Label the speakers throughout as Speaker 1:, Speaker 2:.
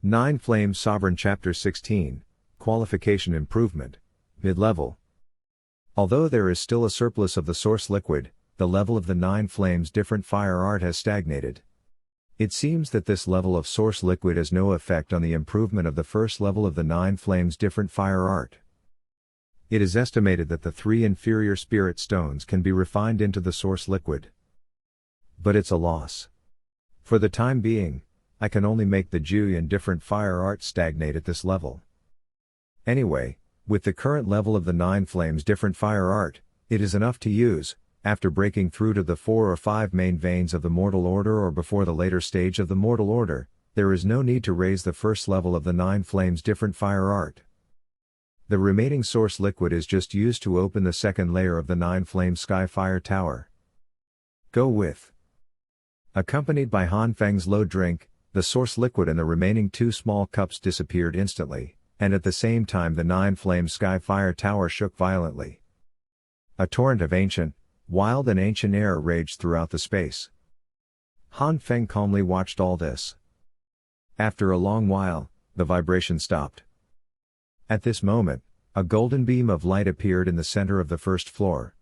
Speaker 1: 9 Flames Sovereign Chapter 16, Qualification Improvement, Mid-Level. Although there is still a surplus of the source liquid, the level of the 9 Flames Different Fire Art has stagnated. It seems that this level of source liquid has no effect on the improvement of the first level of the 9 Flames Different Fire Art. It is estimated that the 3 inferior spirit stones can be refined into the source liquid. But it's a loss. For the time being, I can only make the Julian Different Fire Art stagnate at this level. Anyway, with the current level of the 9 Flames Different Fire Art, it is enough to use, after breaking through to the 4 or 5 main veins of the Mortal Order or before the later stage of the Mortal Order. There is no need to raise the first level of the 9 Flames Different Fire Art. The remaining source liquid is just used to open the second layer of the 9 Flame Sky Fire Tower. Go with. Accompanied by Han Feng's low drink, the source liquid and the remaining 2 small cups disappeared instantly, and at the same time the 9 Flame Sky Fire Tower shook violently. A torrent of ancient, wild and ancient air raged throughout the space. Han Feng calmly watched all this. After a long while, the vibration stopped. At this moment, a golden beam of light appeared in the center of the first floor.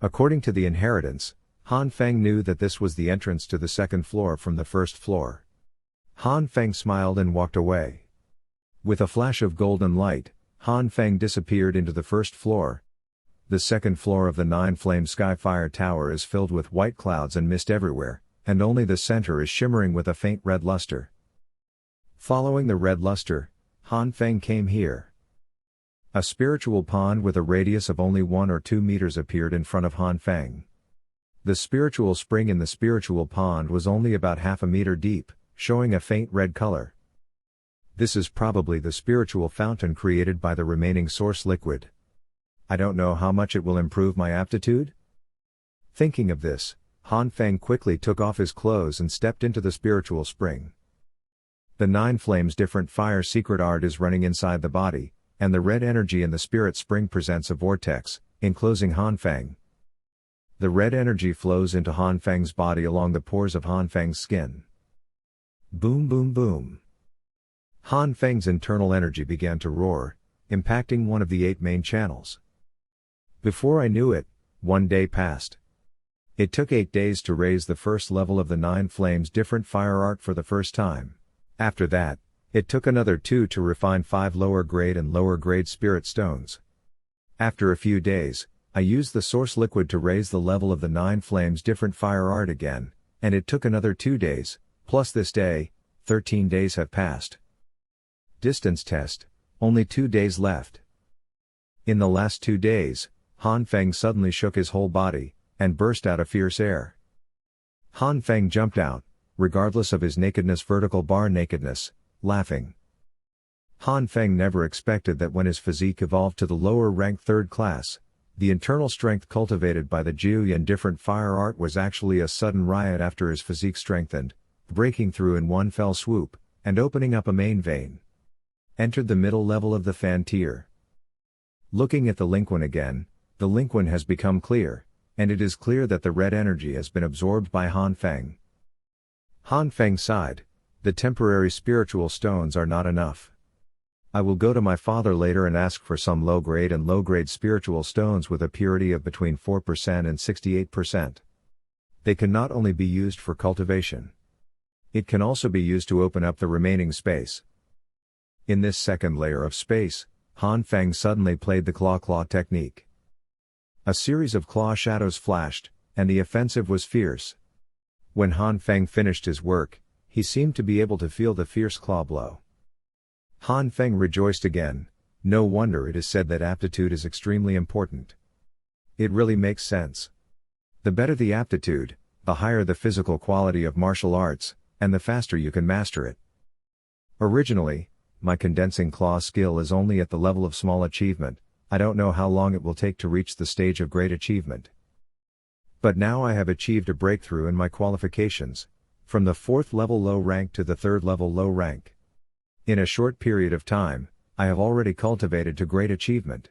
Speaker 1: According to the inheritance, Han Feng knew that this was the entrance to the second floor from the first floor. Han Feng smiled and walked away. With a flash of golden light, Han Feng disappeared into the first floor. The second floor of the 9 Flame Sky Fire Tower is filled with white clouds and mist everywhere, and only the center is shimmering with a faint red luster. Following the red luster, Han Feng came here. A spiritual pond with a radius of only 1 or 2 meters appeared in front of Han Feng. The spiritual spring in the spiritual pond was only about half a meter deep, showing a faint red color. This is probably the spiritual fountain created by the remaining source liquid. I don't know how much it will improve my aptitude? Thinking of this, Han Feng quickly took off his clothes and stepped into the spiritual spring. The 9 Flames Different Fire Secret Art is running inside the body, and the red energy in the spirit spring presents a vortex, enclosing Han Feng. The red energy flows into Han Feng's body along the pores of Han Feng's skin. Boom boom boom. Han Feng's internal energy began to roar, impacting one of the 8 main channels. Before I knew it, 1 day passed. It took 8 days to raise the first level of the 9 Flames Different Fire Art for the first time. After that, it took another 2 to refine 5 lower grade and lower grade spirit stones. After a few days, I used the source liquid to raise the level of the 9 Flames Different Fire Art again, and it took another 2 days, plus this day. 13 days have passed. Distance test, only 2 days left. In the last 2 days, Han Feng suddenly shook his whole body, and burst out a fierce air. Han Feng jumped out, regardless of his nakedness, vertical bar nakedness, laughing. Han Feng never expected that when his physique evolved to the lower rank 3rd class, the internal strength cultivated by the Julian Different Fire Art was actually a sudden riot after his physique strengthened, breaking through in one fell swoop, and opening up a main vein. Entered the middle level of the Fan tier. Looking at the Lingquan again, the Lingquan has become clear, and it is clear that the red energy has been absorbed by Han Feng. Han Feng sighed, the temporary spiritual stones are not enough. I will go to my father later and ask for some low-grade and low-grade spiritual stones with a purity of between 4% and 68%. They can not only be used for cultivation. It can also be used to open up the remaining space. In this second layer of space, Han Feng suddenly played the claw technique. A series of claw shadows flashed, and the offensive was fierce. When Han Feng finished his work, he seemed to be able to feel the fierce claw blow. Han Feng rejoiced again. No wonder it is said that aptitude is extremely important. It really makes sense. The better the aptitude, the higher the physical quality of martial arts, and the faster you can master it. Originally, my condensing claw skill is only at the level of small achievement. I don't know how long it will take to reach the stage of great achievement. But now I have achieved a breakthrough in my qualifications, from the 4th level low rank to the 3rd level low rank. In a short period of time, I have already cultivated to great achievement.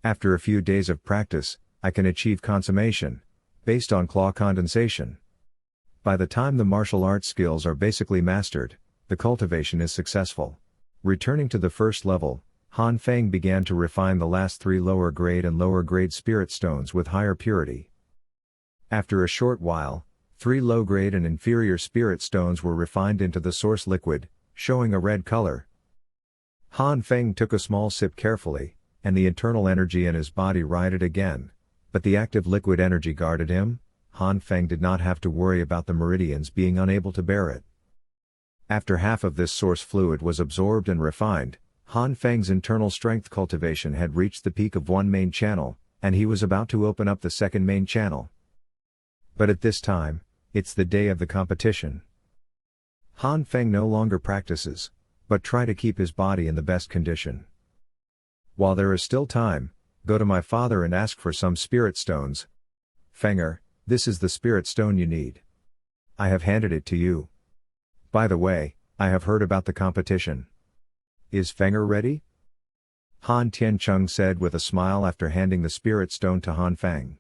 Speaker 1: After a few days of practice, I can achieve consummation, based on claw condensation. By the time the martial arts skills are basically mastered, the cultivation is successful. Returning to the first level, Han Feng began to refine the last 3 lower grade and lower grade spirit stones with higher purity. After a short while, 3 low grade and inferior spirit stones were refined into the source liquid, showing a red color. Han Feng took a small sip carefully, and the internal energy in his body rioted again, but the active liquid energy guarded him. Han Feng did not have to worry about the meridians being unable to bear it. After half of this source fluid was absorbed and refined, Han Feng's internal strength cultivation had reached the peak of one main channel, and he was about to open up the second main channel. But at this time, it's the day of the competition. Han Feng no longer practices, but try to keep his body in the best condition. While there is still time, go to my father and ask for some spirit stones. Fenger, this is the spirit stone you need. I have handed it to you. By the way, I have heard about the competition. Is Fenger ready? Han Tiancheng said with a smile after handing the spirit stone to Han Feng.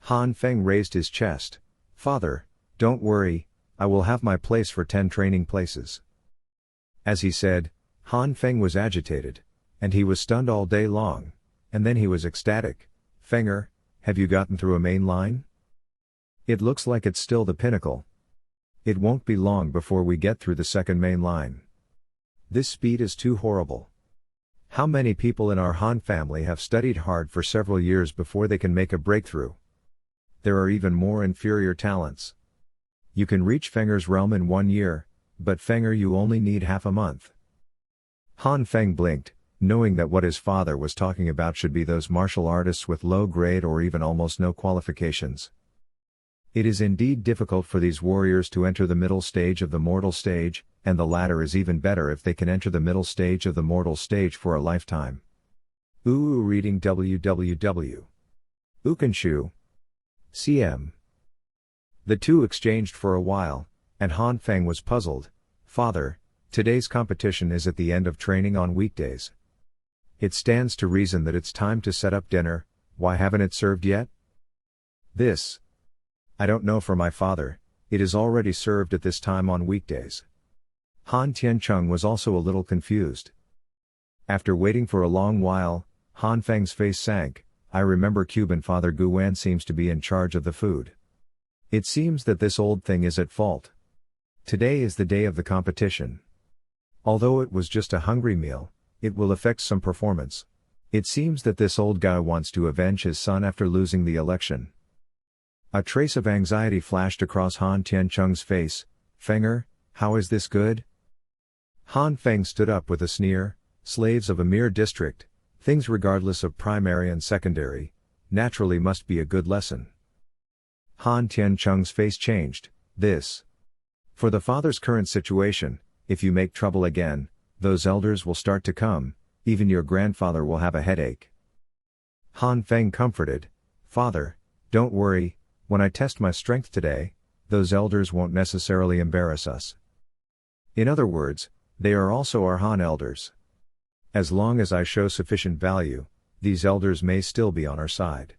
Speaker 1: Han Feng raised his chest. Father, don't worry, I will have my place for 10 training places. As he said, Han Feng was agitated, and he was stunned all day long, and then he was ecstatic. Fenger, have you gotten through a main line? It looks like it's still the pinnacle. It won't be long before we get through the second main line. This speed is too horrible. How many people in our Han family have studied hard for several years before they can make a breakthrough? There are even more inferior talents. You can reach Fenger's realm in 1 year, but Fenger you only need half a month. Han Feng blinked, knowing that what his father was talking about should be those martial artists with low grade or even almost no qualifications. It is indeed difficult for these warriors to enter the middle stage of the mortal stage, and the latter is even better if they can enter the middle stage of the mortal stage for a lifetime. Reading www. Ukanshu. CM. The two exchanged for a while, and Han Feng was puzzled. Father, today's competition is at the end of training on weekdays. It stands to reason that it's time to set up dinner. Why haven't it served yet? This. I don't know for my father, it is already served at this time on weekdays. Han Tiancheng was also a little confused. After waiting for a long while, Han Feng's face sank. I remember Cuban Father Guan seems to be in charge of the food. It seems that this old thing is at fault. Today is the day of the competition. Although it was just a hungry meal, it will affect some performance. It seems that this old guy wants to avenge his son after losing the election. A trace of anxiety flashed across Han Tiancheng's face. Fenger, how is this good? Han Feng stood up with a sneer. Slaves of a mere district, things regardless of primary and secondary, naturally must be a good lesson. Han Tiancheng's face changed. This. For the father's current situation, if you make trouble again, those elders will start to come, even your grandfather will have a headache. Han Feng comforted. Father, don't worry, when I test my strength today, those elders won't necessarily embarrass us. In other words, they are also our Han elders. As long as I show sufficient value, these elders may still be on our side.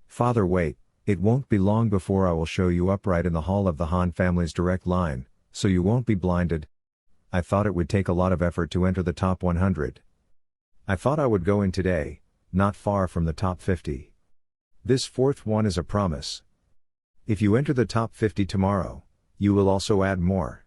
Speaker 1: Father, wait, it won't be long before I will show you upright in the hall of the Han family's direct line, so you won't be blinded. I thought it would take a lot of effort to enter the top 100. I thought I would go in today, not far from the top 50. This fourth one is a promise. If you enter the top 50 tomorrow, you will also add more.